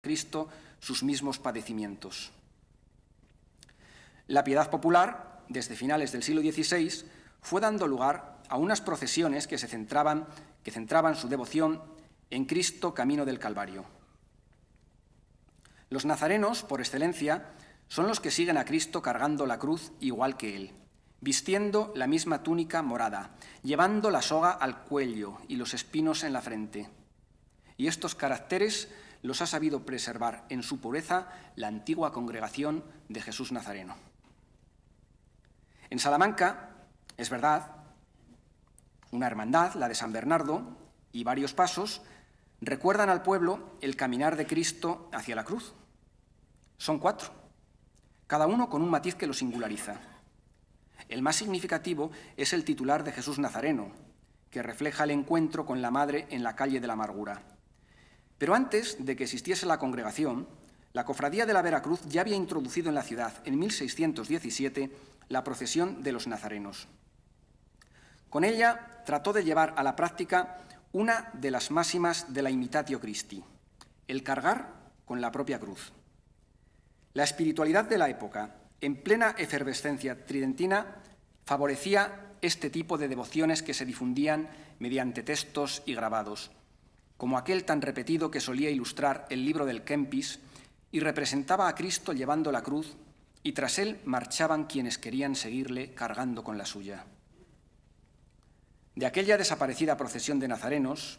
Cristo sus mismos padecimientos. La piedad popular, desde finales del siglo XVI, fue dando lugar a unas procesiones que centraban su devoción en Cristo camino del Calvario. Los nazarenos, por excelencia, son los que siguen a Cristo cargando la cruz igual que Él, vistiendo la misma túnica morada, llevando la soga al cuello y los espinos en la frente. Y estos caracteres los ha sabido preservar en su pureza la antigua congregación de Jesús Nazareno. En Salamanca, es verdad, una hermandad, la de San Bernardo, y varios pasos recuerdan al pueblo el caminar de Cristo hacia la cruz. Son 4, cada uno con un matiz que lo singulariza. El más significativo es el titular de Jesús Nazareno, que refleja el encuentro con la Madre en la calle de la Amargura. Pero antes de que existiese la congregación, la Cofradía de la Veracruz ya había introducido en la ciudad, en 1617, la procesión de los nazarenos. Con ella trató de llevar a la práctica una de las máximas de la Imitatio Christi, el cargar con la propia cruz. La espiritualidad de la época, en plena efervescencia tridentina, favorecía este tipo de devociones que se difundían mediante textos y grabados, como aquel tan repetido que solía ilustrar el libro del Kempis y representaba a Cristo llevando la cruz, y tras él marchaban quienes querían seguirle cargando con la suya. De aquella desaparecida procesión de nazarenos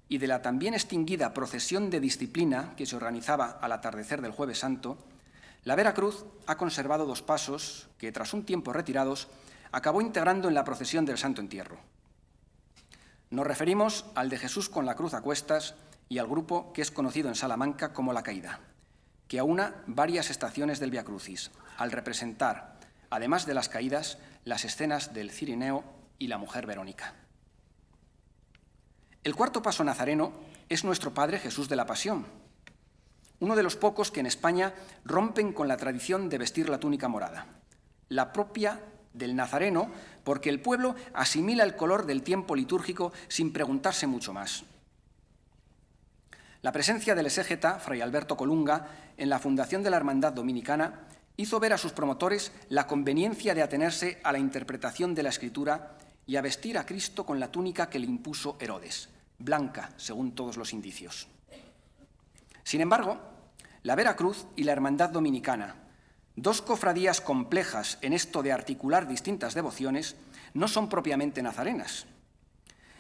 y de la también extinguida procesión de disciplina que se organizaba al atardecer del Jueves Santo, la Veracruz ha conservado 2 pasos que, tras un tiempo retirados, acabó integrando en la procesión del Santo Entierro. Nos referimos al de Jesús con la cruz a cuestas y al grupo que es conocido en Salamanca como La Caída, que aúna varias estaciones del Via Crucis, al representar, además de las caídas, las escenas del Cirineo y la mujer Verónica. El 4.º paso nazareno es nuestro Padre Jesús de la Pasión, uno de los pocos que en España rompen con la tradición de vestir la túnica morada, la propia del nazareno, porque el pueblo asimila el color del tiempo litúrgico sin preguntarse mucho más. La presencia del exégeta, Fray Alberto Colunga, en la fundación de la Hermandad Dominicana, hizo ver a sus promotores la conveniencia de atenerse a la interpretación de la Escritura y a vestir a Cristo con la túnica que le impuso Herodes, blanca, según todos los indicios. Sin embargo, la Veracruz y la Hermandad Dominicana, 2 cofradías complejas en esto de articular distintas devociones, no son propiamente nazarenas.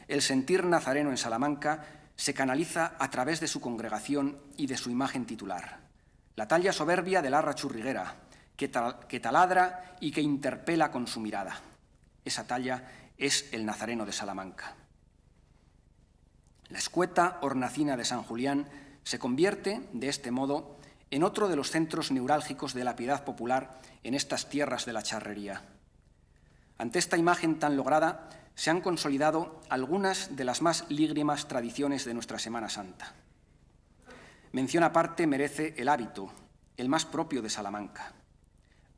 El sentir nazareno en Salamanca se canaliza a través de su congregación y de su imagen titular, la talla soberbia del arra churriguera, que taladra y que interpela con su mirada. Esa talla es el nazareno de Salamanca. La escueta hornacina de San Julián se convierte, de este modo, en otro de los centros neurálgicos de la piedad popular en estas tierras de la charrería. Ante esta imagen tan lograda se han consolidado algunas de las más lígrimas tradiciones de nuestra Semana Santa. Mención aparte merece el hábito, el más propio de Salamanca.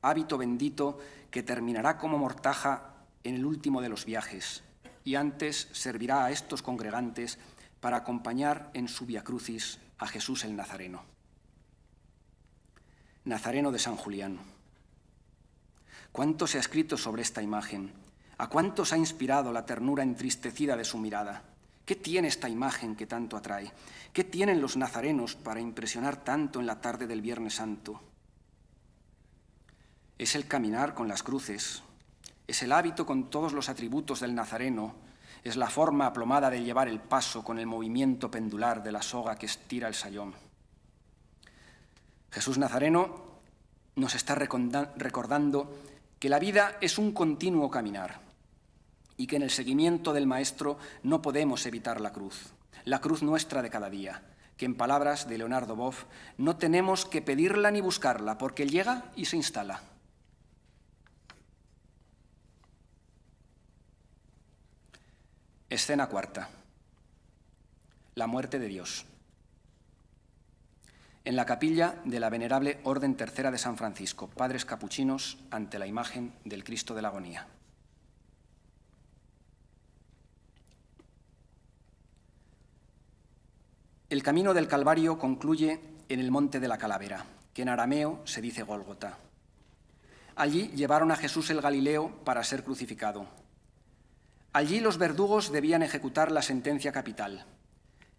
Hábito bendito que terminará como mortaja en el último de los viajes y antes servirá a estos congregantes para acompañar en su Via Crucis a Jesús el Nazareno. Nazareno de San Julián. ¿Cuánto se ha escrito sobre esta imagen? ¿A cuántos ha inspirado la ternura entristecida de su mirada? ¿Qué tiene esta imagen que tanto atrae? ¿Qué tienen los nazarenos para impresionar tanto en la tarde del Viernes Santo? Es el caminar con las cruces, es el hábito con todos los atributos del nazareno, es la forma aplomada de llevar el paso con el movimiento pendular de la soga que estira el sayón. Jesús Nazareno nos está recordando que la vida es un continuo caminar y que en el seguimiento del Maestro no podemos evitar la cruz nuestra de cada día, que en palabras de Leonardo Boff no tenemos que pedirla ni buscarla, porque llega y se instala. Escena 4. La muerte de Dios. En la capilla de la Venerable Orden Tercera de San Francisco, padres capuchinos ante la imagen del Cristo de la Agonía. El camino del Calvario concluye en el Monte de la Calavera, que en arameo se dice Gólgota. Allí llevaron a Jesús el Galileo para ser crucificado. Allí los verdugos debían ejecutar la sentencia capital,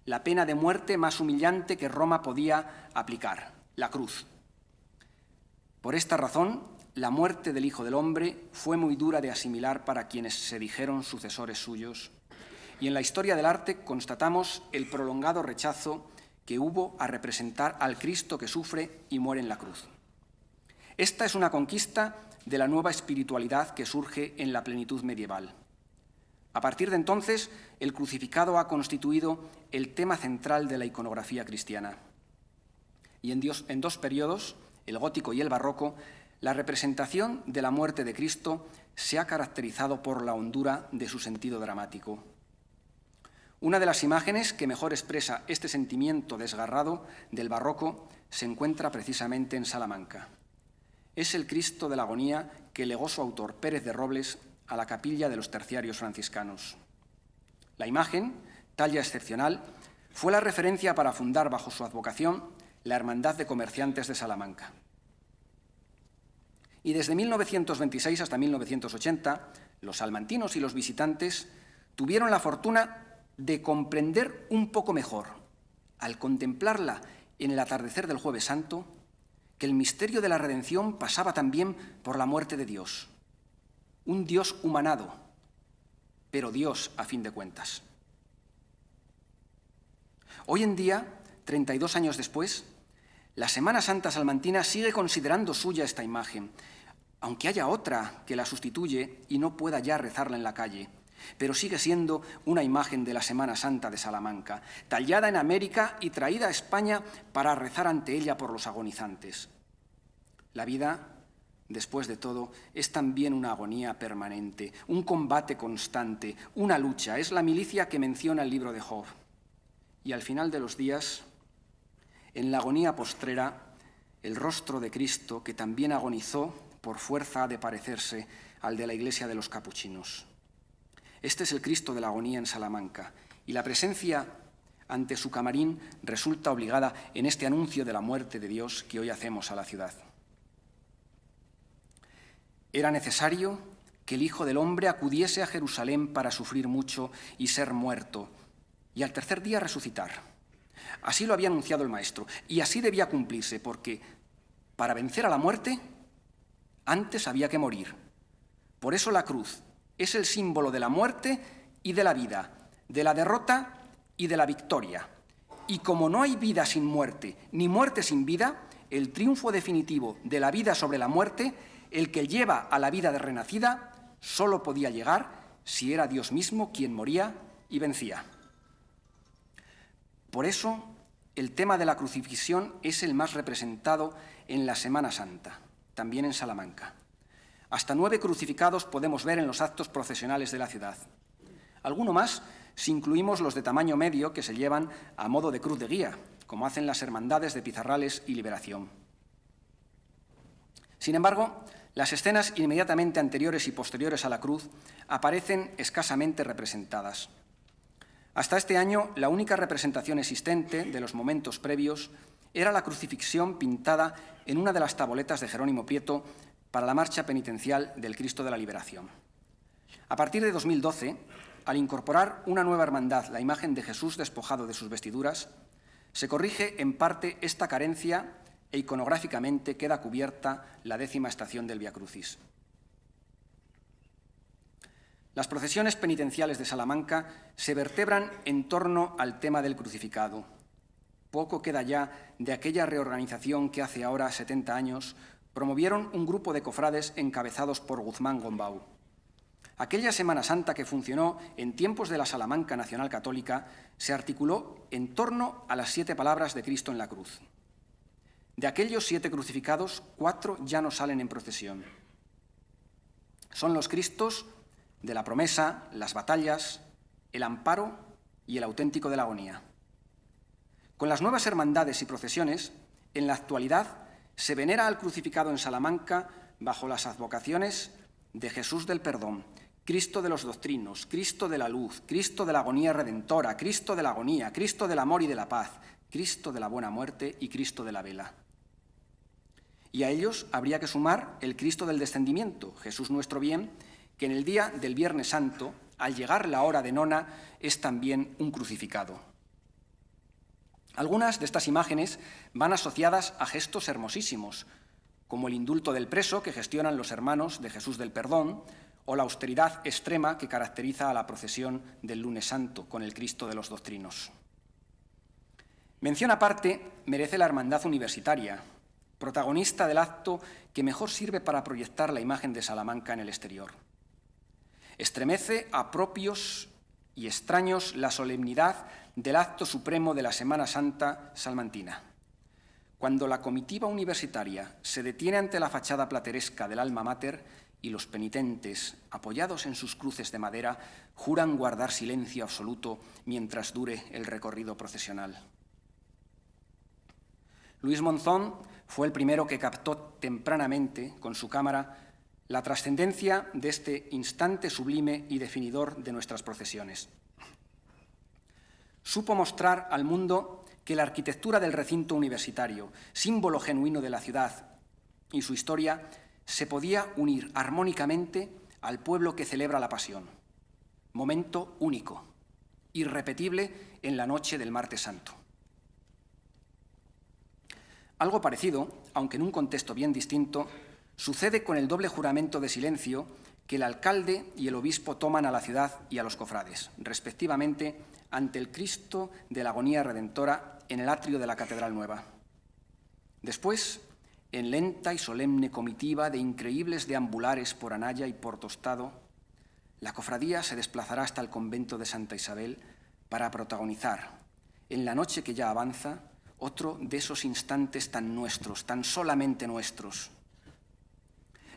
la pena de muerte más humillante que Roma podía aplicar, la cruz. Por esta razón, la muerte del Hijo del Hombre fue muy dura de asimilar para quienes se dijeron sucesores suyos, y en la historia del arte constatamos el prolongado rechazo que hubo a representar al Cristo que sufre y muere en la cruz. Esta es una conquista de la nueva espiritualidad que surge en la plenitud medieval. A partir de entonces, el crucificado ha constituido el tema central de la iconografía cristiana. Y en dos periodos, el gótico y el barroco, la representación de la muerte de Cristo se ha caracterizado por la hondura de su sentido dramático. Una de las imágenes que mejor expresa este sentimiento desgarrado del barroco se encuentra precisamente en Salamanca. Es el Cristo de la Agonía que legó su autor, Pérez de Robles, a la capilla de los terciarios franciscanos. La imagen, talla excepcional, fue la referencia para fundar bajo su advocación la Hermandad de Comerciantes de Salamanca. Y desde 1926 hasta 1980, los salmantinos y los visitantes tuvieron la fortuna de comprender un poco mejor, al contemplarla en el atardecer del Jueves Santo, que el misterio de la redención pasaba también por la muerte de Dios. Un Dios humanado, pero Dios a fin de cuentas. Hoy en día, 32 años después, la Semana Santa salmantina sigue considerando suya esta imagen, aunque haya otra que la sustituye y no pueda ya rezarla en la calle, pero sigue siendo una imagen de la Semana Santa de Salamanca, tallada en América y traída a España para rezar ante ella por los agonizantes. La vida, después de todo, es también una agonía permanente, un combate constante, una lucha. Es la milicia que menciona el libro de Job. Y al final de los días, en la agonía postrera, el rostro de Cristo, que también agonizó, por fuerza ha de parecerse al de la iglesia de los capuchinos. Este es el Cristo de la agonía en Salamanca, y la presencia ante su camarín resulta obligada en este anuncio de la muerte de Dios que hoy hacemos a la ciudad. Era necesario que el Hijo del Hombre acudiese a Jerusalén para sufrir mucho y ser muerto, y al tercer día resucitar. Así lo había anunciado el Maestro, y así debía cumplirse, porque para vencer a la muerte, antes había que morir. Por eso la cruz es el símbolo de la muerte y de la vida, de la derrota y de la victoria. Y como no hay vida sin muerte, ni muerte sin vida, el triunfo definitivo de la vida sobre la muerte, el que lleva a la vida de renacida, solo podía llegar si era Dios mismo quien moría y vencía. Por eso, el tema de la crucifixión es el más representado en la Semana Santa, también en Salamanca. Hasta 9 crucificados podemos ver en los actos procesionales de la ciudad. Alguno más si incluimos los de tamaño medio que se llevan a modo de cruz de guía, como hacen las hermandades de Pizarrales y Liberación. Sin embargo, las escenas inmediatamente anteriores y posteriores a la cruz aparecen escasamente representadas. Hasta este año, la única representación existente de los momentos previos era la crucifixión pintada en una de las taboletas de Jerónimo Prieto para la marcha penitencial del Cristo de la Liberación. A partir de 2012, al incorporar una nueva hermandad, la imagen de Jesús despojado de sus vestiduras, se corrige en parte esta carencia e iconográficamente queda cubierta la 10ª estación del Vía Crucis. Las procesiones penitenciales de Salamanca se vertebran en torno al tema del crucificado. Poco queda ya de aquella reorganización que hace ahora 70 años promovieron un grupo de cofrades encabezados por Guzmán Gombau. Aquella Semana Santa que funcionó en tiempos de la Salamanca Nacional Católica se articuló en torno a las 7 palabras de Cristo en la cruz. De aquellos 7 crucificados, 4 ya no salen en procesión. Son los Cristos de la promesa, las batallas, el amparo y el auténtico de la agonía. Con las nuevas hermandades y procesiones, en la actualidad se venera al crucificado en Salamanca bajo las advocaciones de Jesús del Perdón, Cristo de los Doctrinos, Cristo de la Luz, Cristo de la Agonía Redentora, Cristo de la Agonía, Cristo del Amor y de la Paz, Cristo de la Buena Muerte y Cristo de la Vela. Y a ellos habría que sumar el Cristo del Descendimiento, Jesús nuestro bien, que en el día del Viernes Santo, al llegar la hora de nona, es también un crucificado. Algunas de estas imágenes van asociadas a gestos hermosísimos, como el indulto del preso que gestionan los hermanos de Jesús del Perdón, o la austeridad extrema que caracteriza a la procesión del Lunes Santo con el Cristo de los Doctrinos. Mención aparte merece la Hermandad Universitaria, protagonista del acto que mejor sirve para proyectar la imagen de Salamanca en el exterior. Estremece a propios y extraños la solemnidad del acto supremo de la Semana Santa salmantina. Cuando la comitiva universitaria se detiene ante la fachada plateresca del Alma Mater y los penitentes, apoyados en sus cruces de madera, juran guardar silencio absoluto mientras dure el recorrido procesional. Luis Monzón fue el primero que captó tempranamente, con su cámara, la trascendencia de este instante sublime y definidor de nuestras procesiones. Supo mostrar al mundo que la arquitectura del recinto universitario, símbolo genuino de la ciudad y su historia, se podía unir armónicamente al pueblo que celebra la Pasión. Momento único, irrepetible en la noche del Martes Santo. Algo parecido, aunque en un contexto bien distinto, sucede con el doble juramento de silencio que el alcalde y el obispo toman a la ciudad y a los cofrades, respectivamente, ante el Cristo de la Agonía Redentora en el atrio de la Catedral Nueva. Después, en lenta y solemne comitiva de increíbles deambulares por Anaya y por Tostado, la cofradía se desplazará hasta el convento de Santa Isabel para protagonizar, en la noche que ya avanza, otro de esos instantes tan nuestros, tan solamente nuestros.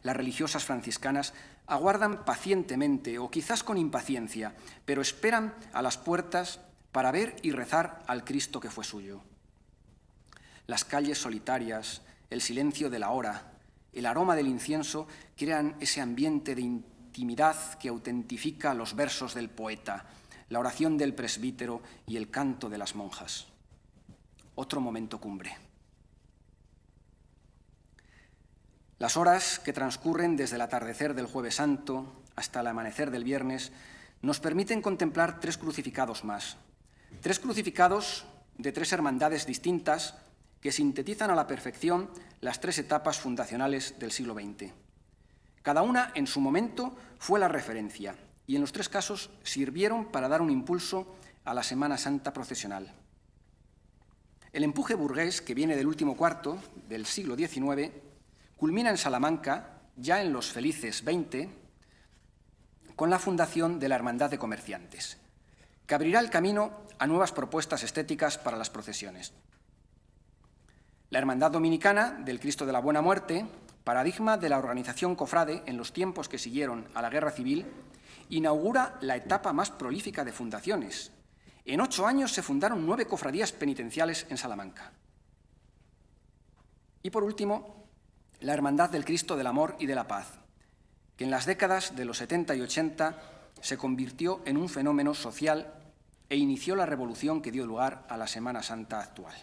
Las religiosas franciscanas aguardan pacientemente o quizás con impaciencia, pero esperan a las puertas para ver y rezar al Cristo que fue suyo. Las calles solitarias, el silencio de la hora, el aroma del incienso crean ese ambiente de intimidad que autentifica los versos del poeta, la oración del presbítero y el canto de las monjas. Otro momento cumbre. Las horas que transcurren desde el atardecer del Jueves Santo hasta el amanecer del Viernes nos permiten contemplar 3 crucificados más. 3 crucificados de 3 hermandades distintas que sintetizan a la perfección las 3 etapas fundacionales del siglo XX. Cada una, en su momento, fue la referencia y en los 3 casos sirvieron para dar un impulso a la Semana Santa procesional. El empuje burgués, que viene del último cuarto del siglo XIX, culmina en Salamanca, ya en los felices 20, con la fundación de la Hermandad de Comerciantes, que abrirá el camino a nuevas propuestas estéticas para las procesiones. La Hermandad Dominicana del Cristo de la Buena Muerte, paradigma de la organización cofrade en los tiempos que siguieron a la Guerra Civil, inaugura la etapa más prolífica de fundaciones. En 8 años se fundaron 9 cofradías penitenciales en Salamanca. Y por último, la Hermandad del Cristo del Amor y de la Paz, que en las décadas de los 70 y 80 se convirtió en un fenómeno social e inició la revolución que dio lugar a la Semana Santa actual.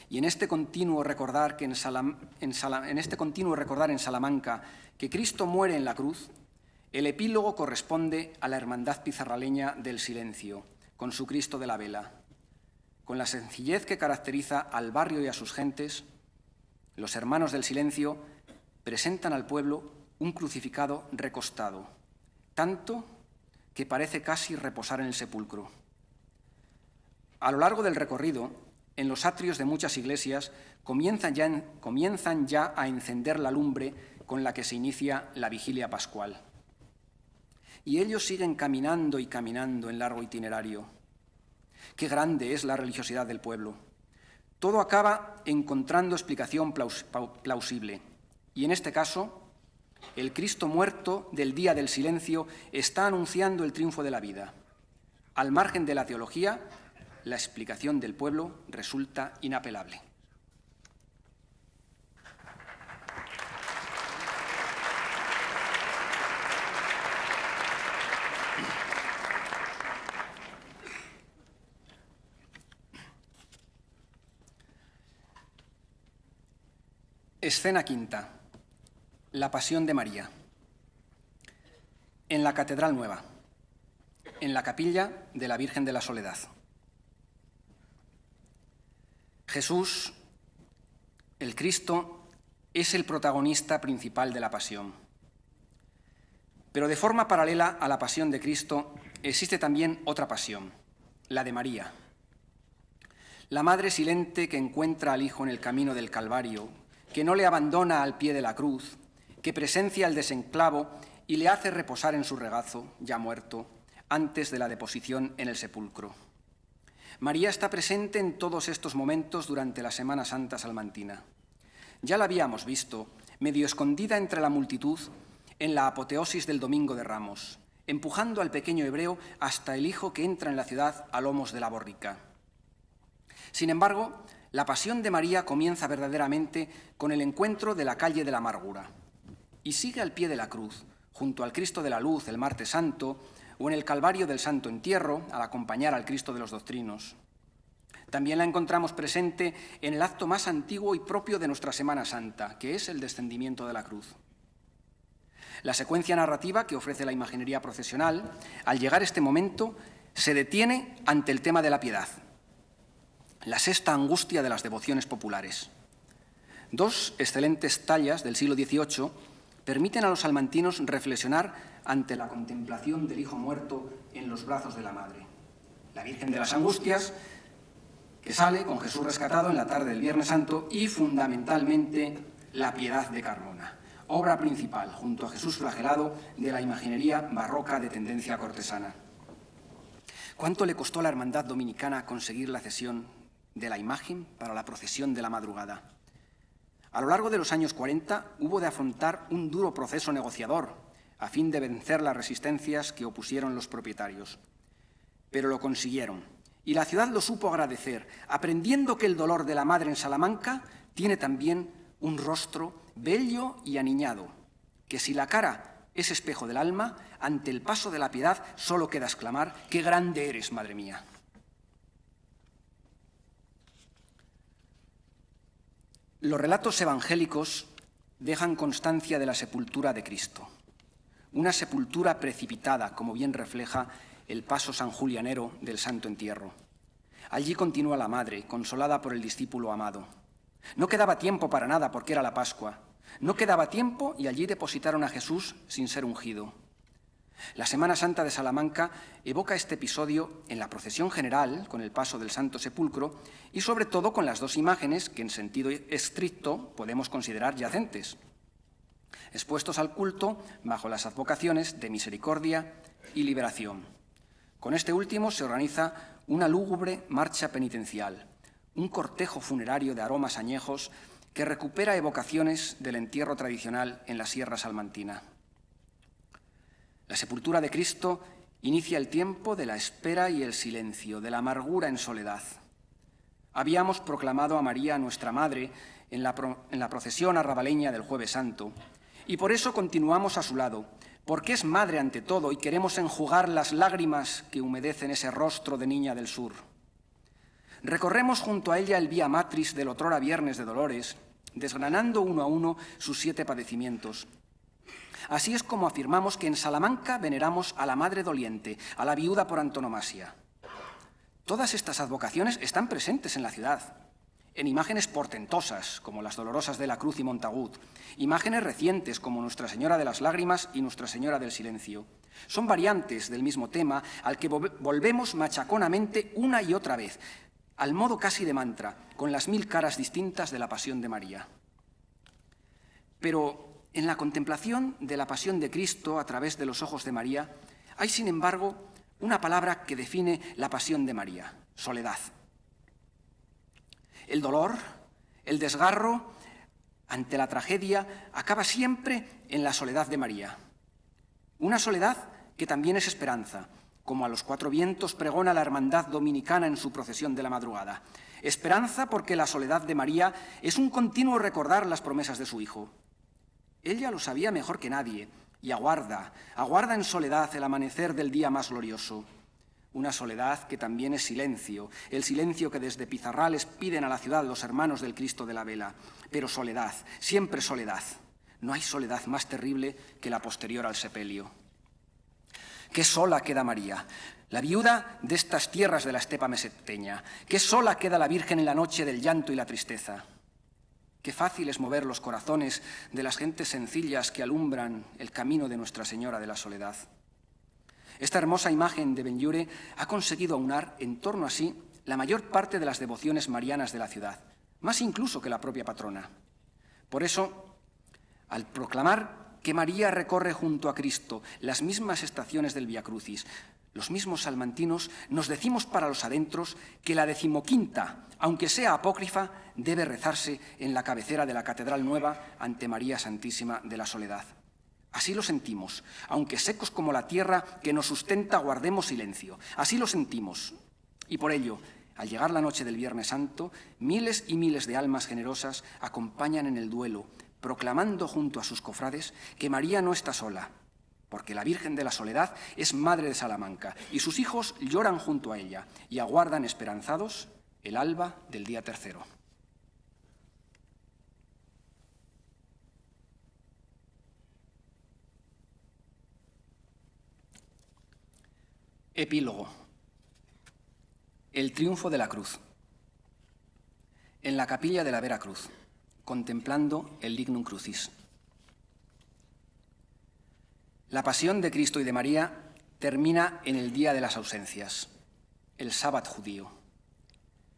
Y en este continuo recordar en Salamanca que Cristo muere en la cruz, el epílogo corresponde a la Hermandad Pizarraleña del Silencio, con su Cristo de la Vela. Con la sencillez que caracteriza al barrio y a sus gentes, los hermanos del Silencio presentan al pueblo un crucificado recostado, tanto que parece casi reposar en el sepulcro. A lo largo del recorrido, en los atrios de muchas iglesias comienzan ya a encender la lumbre con la que se inicia la vigilia pascual. Y ellos siguen caminando y caminando en largo itinerario. Qué grande es la religiosidad del pueblo. Todo acaba encontrando explicación plausible. Y en este caso, el Cristo muerto del día del silencio está anunciando el triunfo de la vida. Al margen de la teología, la explicación del pueblo resulta inapelable. Escena quinta. La Pasión de María. En la Catedral Nueva, en la capilla de la Virgen de la Soledad. Jesús, el Cristo, es el protagonista principal de la Pasión. Pero de forma paralela a la Pasión de Cristo existe también otra pasión, la de María. La madre silente que encuentra al Hijo en el camino del Calvario, que no le abandona al pie de la cruz, que presencia el desenclavo y le hace reposar en su regazo, ya muerto, antes de la deposición en el sepulcro. María está presente en todos estos momentos durante la Semana Santa salmantina. Ya la habíamos visto, medio escondida entre la multitud, en la apoteosis del Domingo de Ramos, empujando al pequeño hebreo hasta el Hijo que entra en la ciudad a lomos de la borrica. Sin embargo, la pasión de María comienza verdaderamente con el encuentro de la calle de la amargura y sigue al pie de la cruz, junto al Cristo de la Luz el martes santo o en el Calvario del Santo Entierro al acompañar al Cristo de los Doctrinos. También la encontramos presente en el acto más antiguo y propio de nuestra Semana Santa, que es el descendimiento de la cruz. La secuencia narrativa que ofrece la imaginería procesional, al llegar este momento, se detiene ante el tema de la piedad, la sexta angustia de las devociones populares. Dos excelentes tallas del siglo XVIII permiten a los salmantinos reflexionar ante la contemplación del Hijo muerto en los brazos de la Madre. La Virgen de las Angustias, que sale con Jesús rescatado en la tarde del Viernes Santo, y fundamentalmente la Piedad de Carmona, obra principal, junto a Jesús flagelado, de la imaginería barroca de tendencia cortesana. ¿Cuánto le costó a la hermandad dominicana conseguir la cesión de la imagen para la procesión de la madrugada? A lo largo de los años 40 hubo de afrontar un duro proceso negociador a fin de vencer las resistencias que opusieron los propietarios. Pero lo consiguieron, y la ciudad lo supo agradecer, aprendiendo que el dolor de la Madre en Salamanca tiene también un rostro bello y aniñado, que si la cara es espejo del alma, ante el paso de la piedad solo queda exclamar: ¡qué grande eres, Madre mía! Los relatos evangélicos dejan constancia de la sepultura de Cristo, una sepultura precipitada, como bien refleja el paso sanjulianero del Santo Entierro. Allí continúa la Madre, consolada por el discípulo amado. No quedaba tiempo para nada porque era la Pascua. No quedaba tiempo y allí depositaron a Jesús sin ser ungido. La Semana Santa de Salamanca evoca este episodio en la procesión general, con el paso del Santo Sepulcro, y sobre todo con las dos imágenes que en sentido estricto podemos considerar yacentes, expuestos al culto bajo las advocaciones de misericordia y liberación. Con este último se organiza una lúgubre marcha penitencial, un cortejo funerario de aromas añejos que recupera evocaciones del entierro tradicional en la Sierra Salmantina. La sepultura de Cristo inicia el tiempo de la espera y el silencio, de la amargura en soledad. Habíamos proclamado a María, nuestra Madre, en la procesión arrabaleña del Jueves Santo, y por eso continuamos a su lado, porque es Madre ante todo y queremos enjugar las lágrimas que humedecen ese rostro de niña del sur. Recorremos junto a ella el Vía Matris del otrora Viernes de Dolores, desgranando uno a uno sus 7 padecimientos. Así es como afirmamos que en Salamanca veneramos a la Madre Doliente, a la viuda por antonomasia. Todas estas advocaciones están presentes en la ciudad, en imágenes portentosas, como las Dolorosas de la Cruz y Montagut, imágenes recientes, como Nuestra Señora de las Lágrimas y Nuestra Señora del Silencio. Son variantes del mismo tema al que volvemos machaconamente una y otra vez, al modo casi de mantra, con las 1000 caras distintas de la Pasión de María. Pero en la contemplación de la pasión de Cristo a través de los ojos de María, hay, sin embargo, una palabra que define la pasión de María: soledad. El dolor, el desgarro ante la tragedia acaba siempre en la soledad de María. Una soledad que también es esperanza, como a los 4 vientos pregona la hermandad dominicana en su procesión de la madrugada. Esperanza porque la soledad de María es un continuo recordar las promesas de su Hijo. Ella lo sabía mejor que nadie y aguarda en soledad el amanecer del día más glorioso. una soledad que también es silencio, el silencio que desde Pizarrales piden a la ciudad los hermanos del Cristo de la Vela. Pero soledad, siempre soledad. No hay soledad más terrible que la posterior al sepelio. Qué sola queda María, la viuda de estas tierras de la estepa meseteña. Qué sola queda la Virgen en la noche del llanto y la tristeza. Qué fácil es mover los corazones de las gentes sencillas que alumbran el camino de Nuestra Señora de la Soledad. Esta hermosa imagen de Benlliure ha conseguido aunar en torno a sí la mayor parte de las devociones marianas de la ciudad, más incluso que la propia patrona. Por eso, al proclamar que María recorre junto a Cristo las mismas estaciones del Vía Crucis, los mismos salmantinos nos decimos para los adentros que la 15ª, aunque sea apócrifa, debe rezarse en la cabecera de la Catedral Nueva ante María Santísima de la Soledad. Así lo sentimos, aunque secos como la tierra que nos sustenta guardemos silencio. Así lo sentimos. Y por ello, al llegar la noche del Viernes Santo, miles y miles de almas generosas acompañan en el duelo, proclamando junto a sus cofrades que María no está sola, porque la Virgen de la Soledad es madre de Salamanca y sus hijos lloran junto a ella y aguardan esperanzados el alba del día tercero. Epílogo. El triunfo de la cruz. En la capilla de la Vera Cruz, contemplando el Lignum Crucis. La pasión de Cristo y de María termina en el día de las ausencias, el sábado judío.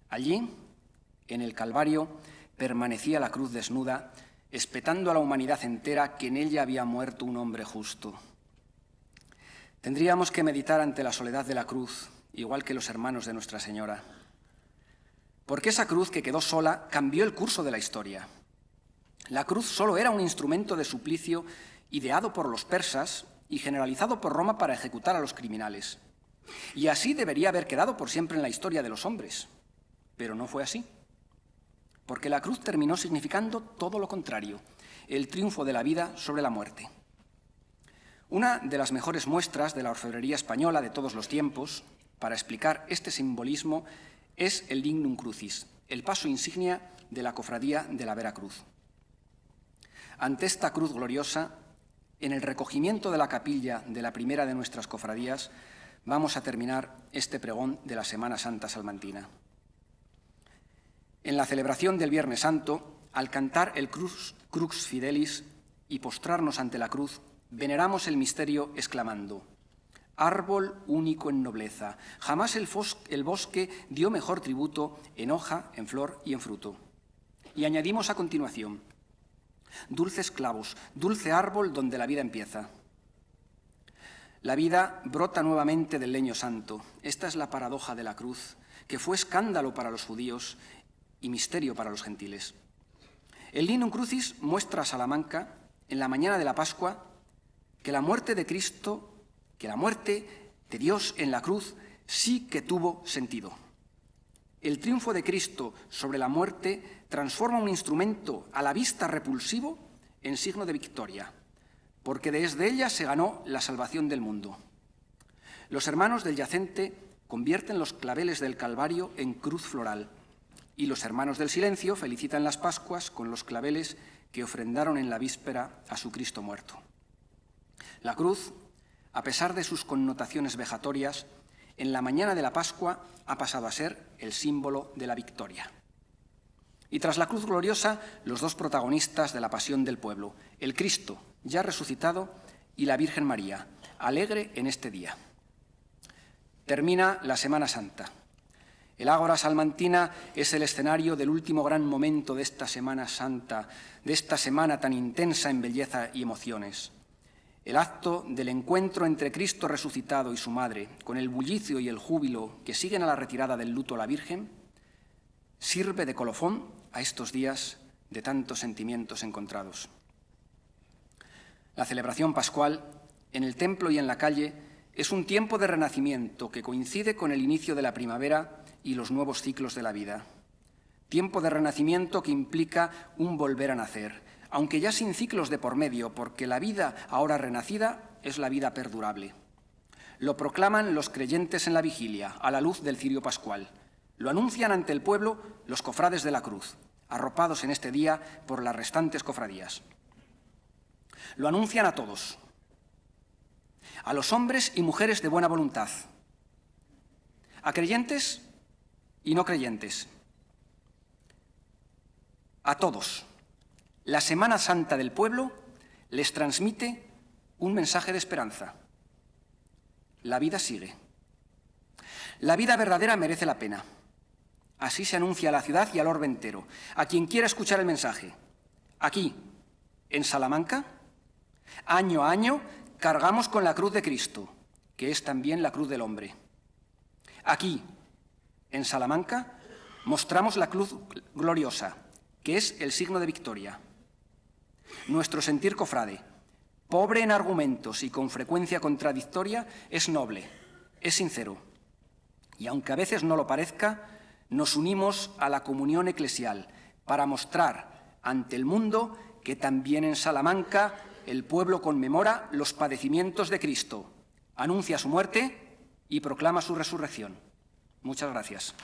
Allí, en el Calvario, permanecía la cruz desnuda, espetando a la humanidad entera que en ella había muerto un hombre justo. Tendríamos que meditar ante la soledad de la cruz, igual que los hermanos de Nuestra Señora. Porque esa cruz que quedó sola cambió el curso de la historia. La cruz solo era un instrumento de suplicio ideado por los persas y generalizado por Roma para ejecutar a los criminales. Y así debería haber quedado por siempre en la historia de los hombres. Pero no fue así. Porque la cruz terminó significando todo lo contrario, el triunfo de la vida sobre la muerte. Una de las mejores muestras de la orfebrería española de todos los tiempos para explicar este simbolismo es el Lignum Crucis, el paso insignia de la cofradía de la Vera Cruz. Ante esta cruz gloriosa, en el recogimiento de la capilla de la primera de nuestras cofradías, vamos a terminar este pregón de la Semana Santa salmantina. En la celebración del Viernes Santo, al cantar el Crux Fidelis y postrarnos ante la cruz, veneramos el misterio exclamando: árbol único en nobleza, jamás el bosque dio mejor tributo en hoja, en flor y en fruto. Y añadimos a continuación: dulces clavos, dulce árbol donde la vida empieza. La vida brota nuevamente del leño santo. Esta es la paradoja de la cruz, que fue escándalo para los judíos y misterio para los gentiles. El Lignum Crucis muestra a Salamanca, en la mañana de la Pascua, que la muerte de Cristo, que la muerte de Dios en la cruz sí que tuvo sentido. El triunfo de Cristo sobre la muerte transforma un instrumento a la vista repulsivo en signo de victoria, porque desde ella se ganó la salvación del mundo. Los hermanos del yacente convierten los claveles del Calvario en cruz floral y los hermanos del silencio felicitan las Pascuas con los claveles que ofrendaron en la víspera a su Cristo muerto. La cruz, a pesar de sus connotaciones vejatorias, en la mañana de la Pascua ha pasado a ser el símbolo de la victoria. Y tras la cruz gloriosa, los dos protagonistas de la pasión del pueblo, el Cristo ya resucitado y la Virgen María, alegre en este día. Termina la Semana Santa. El Ágora salmantina es el escenario del último gran momento de esta Semana Santa, de esta semana tan intensa en belleza y emociones. El acto del encuentro entre Cristo resucitado y su madre, con el bullicio y el júbilo que siguen a la retirada del luto a la Virgen, sirve de colofón a estos días de tantos sentimientos encontrados. La celebración pascual, en el templo y en la calle, es un tiempo de renacimiento que coincide con el inicio de la primavera y los nuevos ciclos de la vida. Tiempo de renacimiento que implica un volver a nacer, aunque ya sin ciclos de por medio, porque la vida ahora renacida es la vida perdurable. Lo proclaman los creyentes en la vigilia, a la luz del cirio pascual. Lo anuncian ante el pueblo los cofrades de la cruz, arropados en este día por las restantes cofradías. Lo anuncian a todos, a los hombres y mujeres de buena voluntad, a creyentes y no creyentes, a todos. La Semana Santa del pueblo les transmite un mensaje de esperanza. La vida sigue. La vida verdadera merece la pena. Así se anuncia a la ciudad y al orbe entero. A quien quiera escuchar el mensaje. Aquí, en Salamanca, año a año, cargamos con la cruz de Cristo, que es también la cruz del hombre. Aquí, en Salamanca, mostramos la cruz gloriosa, que es el signo de victoria. Nuestro sentir cofrade, pobre en argumentos y con frecuencia contradictoria, es noble, es sincero. Y aunque a veces no lo parezca, nos unimos a la comunión eclesial para mostrar ante el mundo que también en Salamanca el pueblo conmemora los padecimientos de Cristo, anuncia su muerte y proclama su resurrección. Muchas gracias.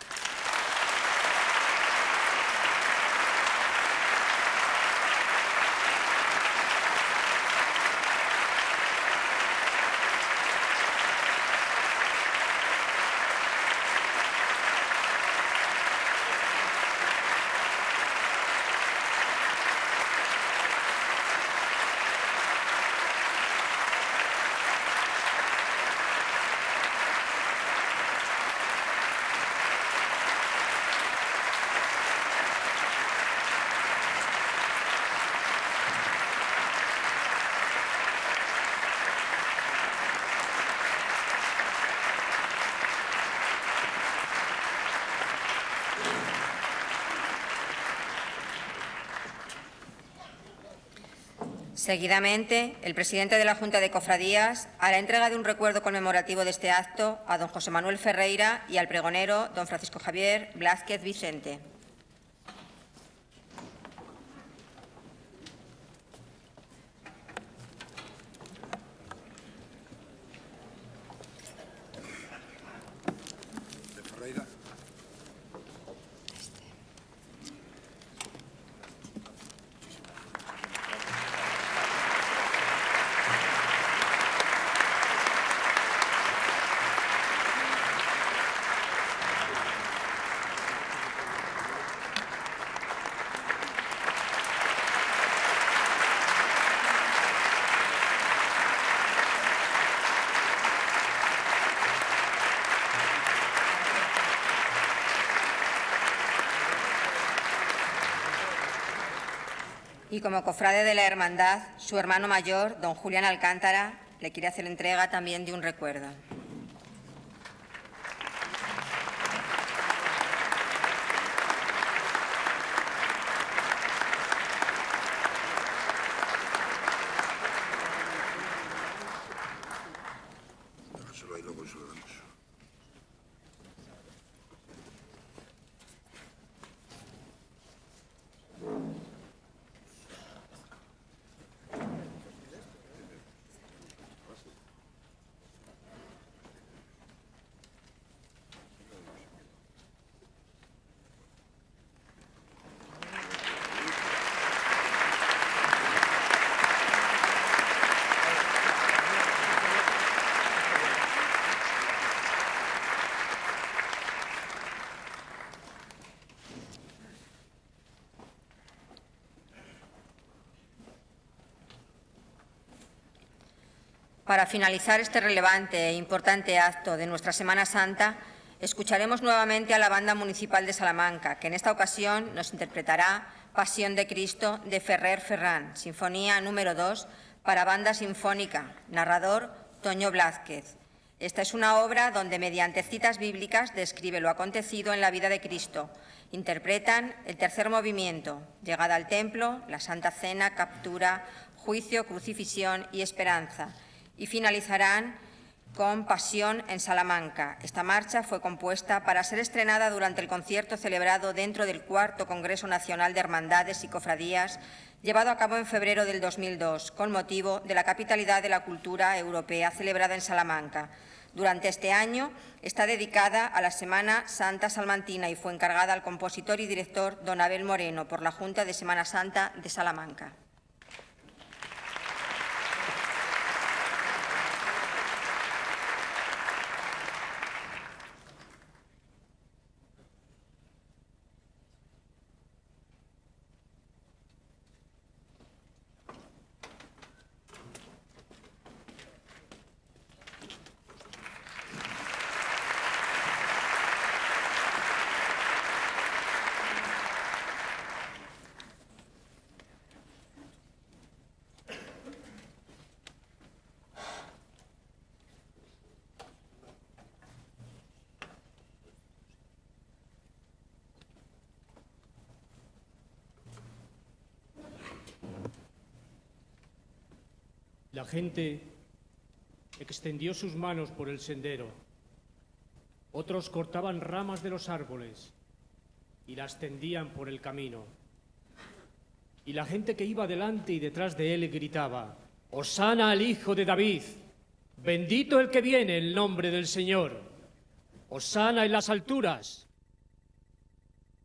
Seguidamente, el presidente de la Junta de Cofradías hará entrega de un recuerdo conmemorativo de este acto a don José Manuel Ferreira y al pregonero don Francisco Javier Blázquez Vicente. Y como cofrade de la Hermandad, su hermano mayor, don Julián Alcántara, le quiere hacer entrega también de un recuerdo. Para finalizar este relevante e importante acto de nuestra Semana Santa, escucharemos nuevamente a la Banda Municipal de Salamanca, que en esta ocasión nos interpretará Pasión de Cristo de Ferrer Ferrán, Sinfonía número 2 para banda sinfónica, narrador Toño Blázquez. Esta es una obra donde, mediante citas bíblicas, describe lo acontecido en la vida de Cristo. Interpretan el tercer movimiento, llegada al templo, la Santa Cena, captura, juicio, crucifixión y esperanza. Y finalizarán con Pasión en Salamanca. Esta marcha fue compuesta para ser estrenada durante el concierto celebrado dentro del IV Congreso Nacional de Hermandades y Cofradías, llevado a cabo en febrero del 2002, con motivo de la Capitalidad de la Cultura Europea celebrada en Salamanca. Durante este año está dedicada a la Semana Santa salmantina y fue encargada al compositor y director don Abel Moreno por la Junta de Semana Santa de Salamanca. La gente extendió sus manos por el sendero. Otros cortaban ramas de los árboles y las tendían por el camino. Y la gente que iba delante y detrás de él gritaba: «Hosana al Hijo de David! Bendito el que viene en nombre del Señor. Hosana en las alturas».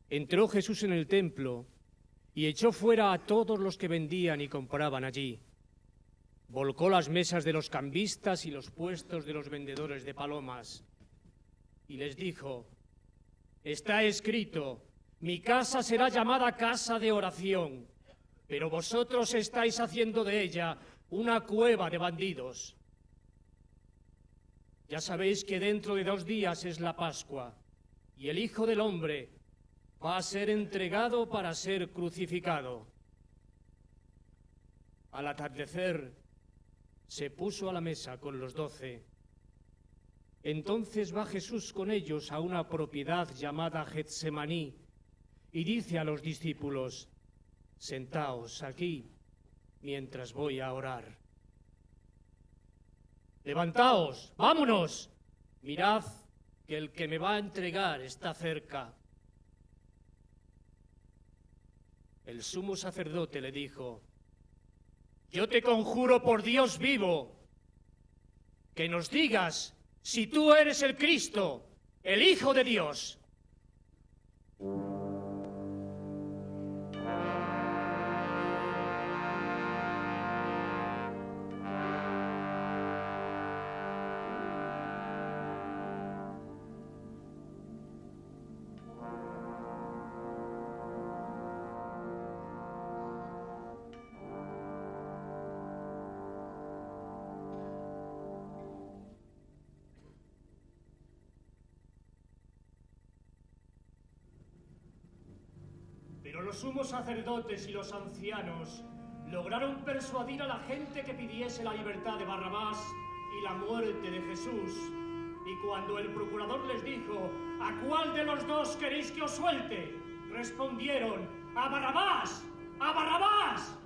Entró Jesús en el templo y echó fuera a todos los que vendían y compraban allí. Volcó las mesas de los cambistas y los puestos de los vendedores de palomas. Y les dijo: «Está escrito, mi casa será llamada casa de oración, pero vosotros estáis haciendo de ella una cueva de bandidos». Ya sabéis que dentro de 2 días es la Pascua, y el Hijo del Hombre va a ser entregado para ser crucificado. Al atardecer, se puso a la mesa con los 12. Entonces va Jesús con ellos a una propiedad llamada Getsemaní y dice a los discípulos: «Sentaos aquí mientras voy a orar». «Levantaos, vámonos, mirad que el que me va a entregar está cerca». El sumo sacerdote le dijo: «Yo te conjuro por Dios vivo, que nos digas si tú eres el Cristo, el Hijo de Dios». Pero los sumos sacerdotes y los ancianos lograron persuadir a la gente que pidiese la libertad de Barrabás y la muerte de Jesús. Y cuando el procurador les dijo: «¿A cuál de los dos queréis que os suelte?», respondieron: «¡A Barrabás! ¡A Barrabás!».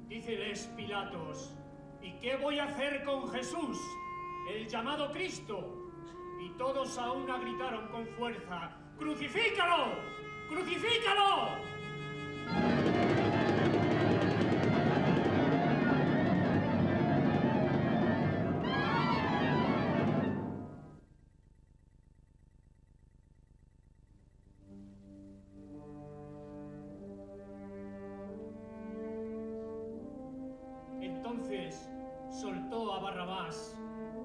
Díceles Pilatos: «¿Y qué voy a hacer con Jesús, el llamado Cristo?». Y todos a una gritaron con fuerza: «¡Crucifícalo! ¡Crucifícalo!». Entonces soltó a Barrabás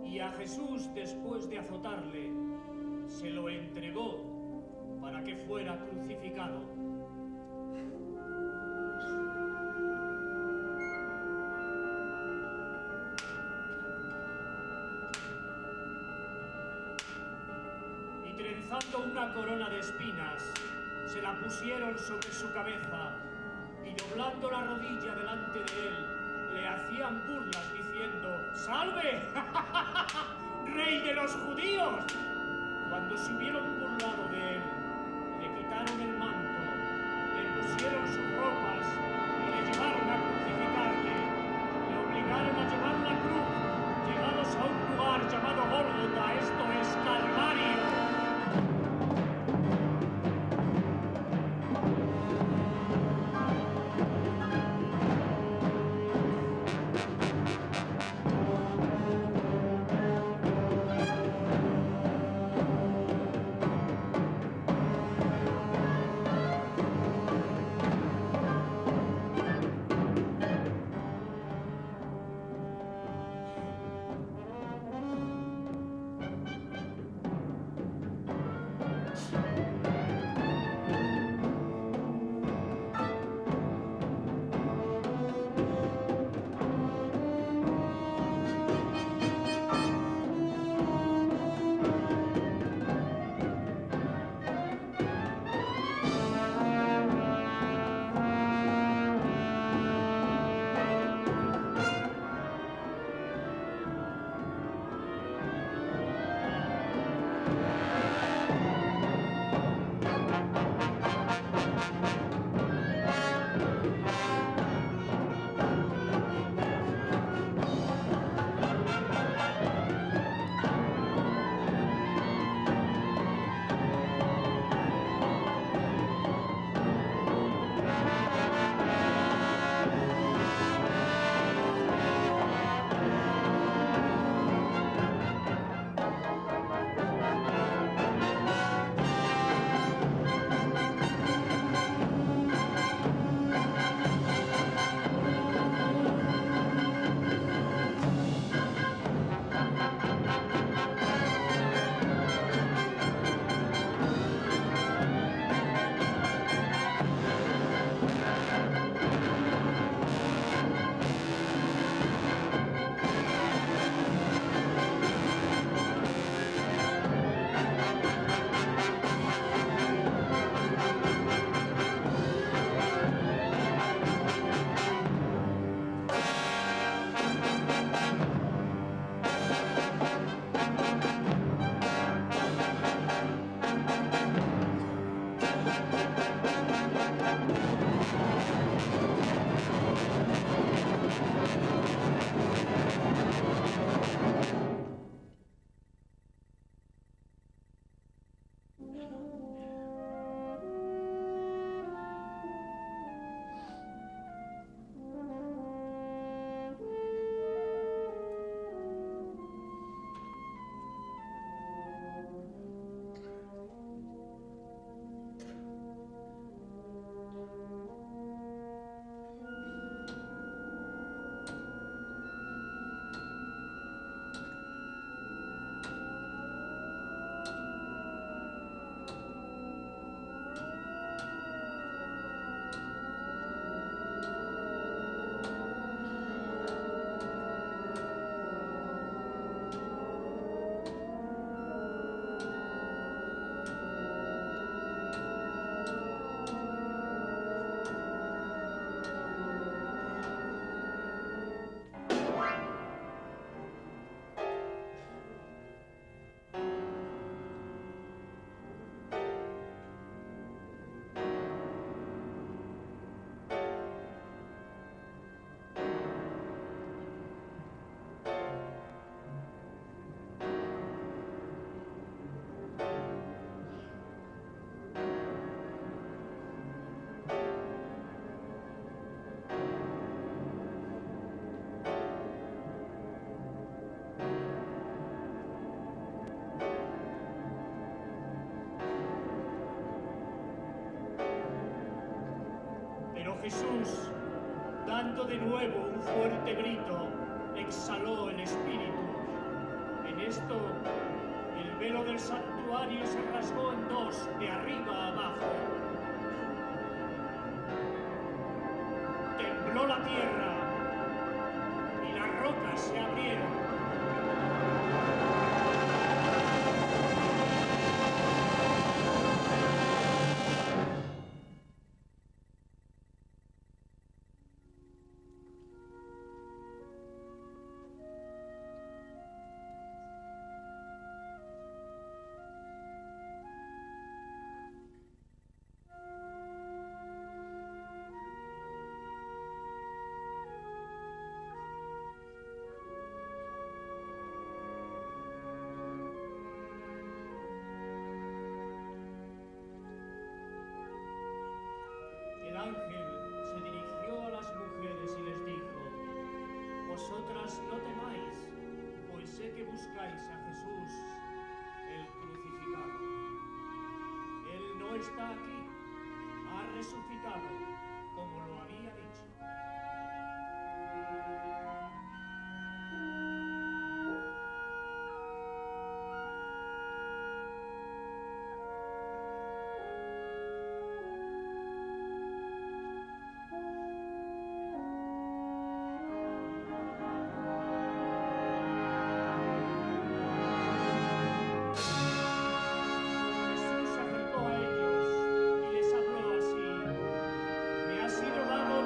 y a Jesús, después de azotarle, se lo entregó para que fuera crucificado. y trenzando una corona de espinas, se la pusieron sobre su cabeza y doblando la rodilla delante de él, le hacían burlas diciendo: ¡Salve, rey de los judíos! Cuando se hubieron burlado de él, le quitaron el manto, le pusieron sus ropas y le llevaron a crucificarle. Le obligaron a llevar la cruz, llegados a un lugar llamado Gólgota, esto es Calvario. Jesús, dando de nuevo un fuerte grito, exhaló el espíritu. En esto, el velo del santuario se rasgó en dos, de arriba a abajo. Tembló la tierra y las rocas se abrieron. buscáis a Jesús, el crucificado. Él no está aquí, ha resucitado, como lo había dicho.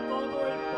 Todo el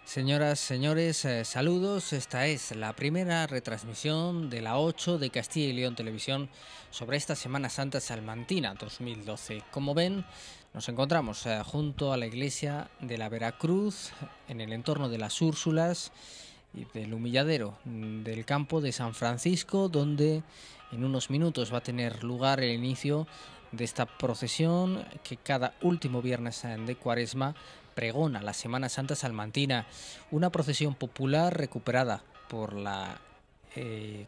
Señoras, señores, saludos. Esta es la primera retransmisión de la 8 de Castilla y León Televisión sobre esta Semana Santa Salmantina 2012. Como ven, nos encontramos junto a la iglesia de la Veracruz, en el entorno de las Úrsulas y del humilladero del campo de San Francisco, donde en unos minutos va a tener lugar el inicio de esta procesión que cada último viernes de Cuaresma pregona la Semana Santa Salmantina, una procesión popular recuperada por la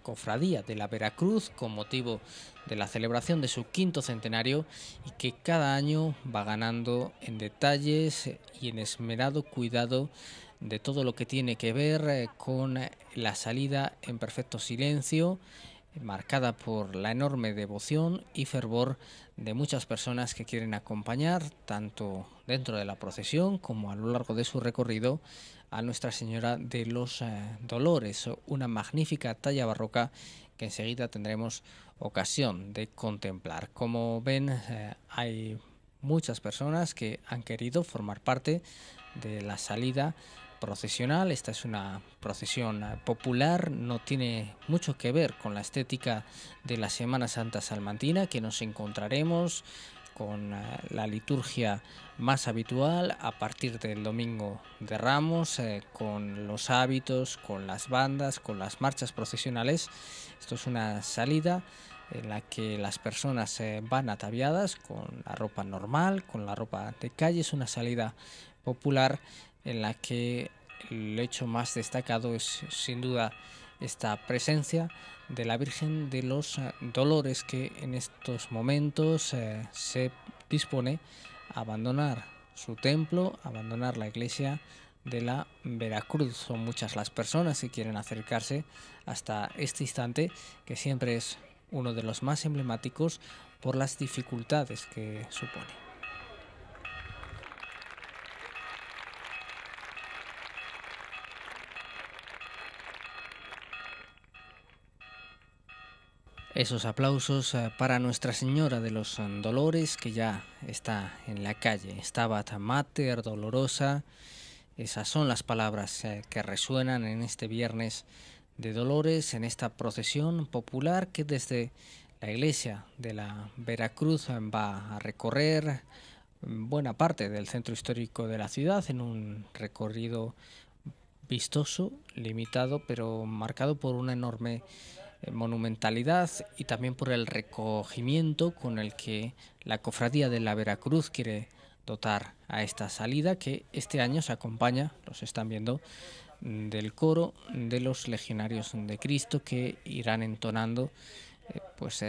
Cofradía de la Veracruz con motivo de la celebración de su 5º centenario y que cada año va ganando en detalles y en esmerado cuidado de todo lo que tiene que ver con la salida en perfecto silencio, marcada por la enorme devoción y fervor de muchas personas que quieren acompañar, tanto dentro de la procesión como a lo largo de su recorrido, a Nuestra Señora de los Dolores, una magnífica talla barroca que enseguida tendremos ocasión de contemplar. Como ven, hay muchas personas que han querido formar parte de la salida procesional. Esta es una procesión popular, no tiene mucho que ver con la estética de la Semana Santa Salmantina, que nos encontraremos con la liturgia más habitual a partir del Domingo de Ramos, con los hábitos, con las bandas, con las marchas procesionales. Esto es una salida en la que las personas van ataviadas con la ropa normal, con la ropa de calle. Es una salida popular en la que el hecho más destacado es sin duda esta presencia de la Virgen de los Dolores, que en estos momentos se dispone a abandonar su templo, a abandonar la iglesia de la Veracruz. Son muchas las personas que quieren acercarse hasta este instante, que siempre es uno de los más emblemáticos por las dificultades que supone. Esos aplausos para Nuestra Señora de los Dolores, que ya está en la calle. Stabat Mater Dolorosa. Esas son las palabras que resuenan en este viernes de Dolores, en esta procesión popular que desde la iglesia de la Veracruz va a recorrer buena parte del centro histórico de la ciudad en un recorrido vistoso, limitado, pero marcado por una enorme monumentalidad y también por el recogimiento con el que la Cofradía de la Veracruz quiere dotar a esta salida, que este año se acompaña, los están viendo, del coro de los Legionarios de Cristo, que irán entonando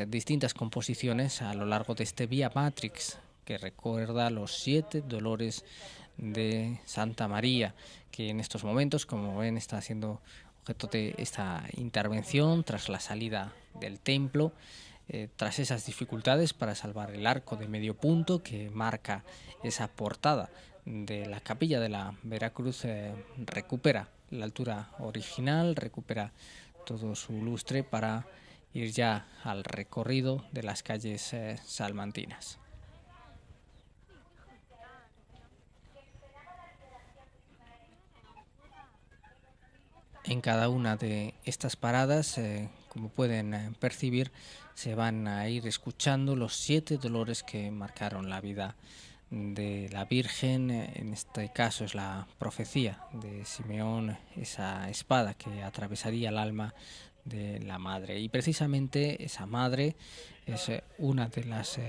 distintas composiciones a lo largo de este Vía Matrix, que recuerda los 7 dolores de Santa María, que en estos momentos, como ven, está siendo objeto de esta intervención tras la salida del templo, tras esas dificultades para salvar el arco de medio punto que marca esa portada de la capilla de la Veracruz. Recupera la altura original, recupera todo su lustre para ir ya al recorrido de las calles salmantinas. En cada una de estas paradas, como pueden percibir, se van a ir escuchando los 7 dolores que marcaron la vida de la Virgen. En este caso es la profecía de Simeón, esa espada que atravesaría el alma de la madre. Y precisamente esa madre es una de las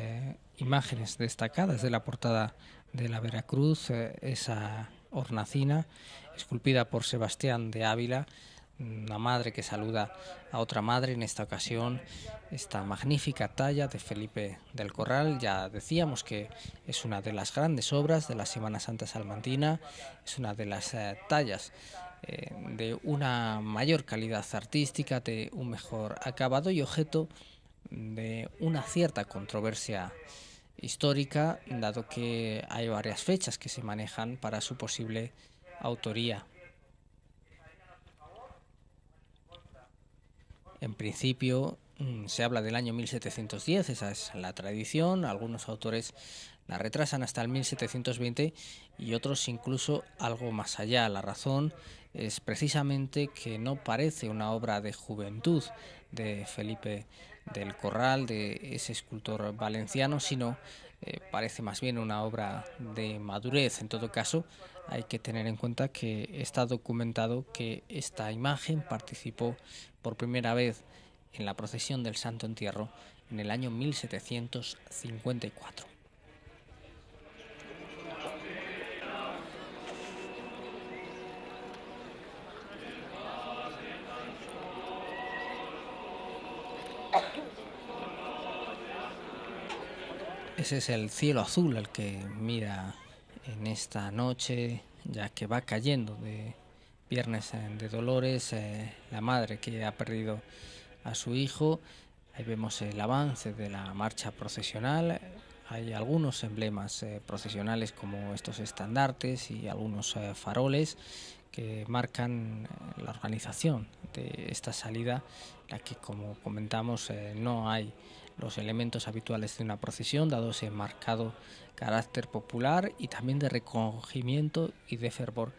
imágenes destacadas de la portada de la Veracruz, esa hornacina esculpida por Sebastián de Ávila, una madre que saluda a otra madre, en esta ocasión esta magnífica talla de Felipe del Corral. Ya decíamos que es una de las grandes obras de la Semana Santa salmantina, es una de las tallas de una mayor calidad artística, de un mejor acabado y objeto de una cierta controversia histórica, dado que hay varias fechas que se manejan para su posible autoría. En principio se habla del año 1710, esa es la tradición. Algunos autores la retrasan hasta el 1720 y otros incluso algo más allá. La razón es precisamente que no parece una obra de juventud de Felipe del Corral, de ese escultor valenciano, sino parece más bien una obra de madurez. En todo caso, hay que tener en cuenta que está documentado que esta imagen participó por primera vez en la procesión del Santo Entierro en el año 1754. Ese es el cielo azul al que mira en esta noche, ya que va cayendo de Viernes de Dolores, la madre que ha perdido a su hijo. Ahí vemos el avance de la marcha procesional. Hay algunos emblemas procesionales como estos estandartes y algunos faroles que marcan la organización de esta salida, la que, como comentamos, no hay los elementos habituales de una procesión, dado ese marcado carácter popular y también de recogimiento y de fervor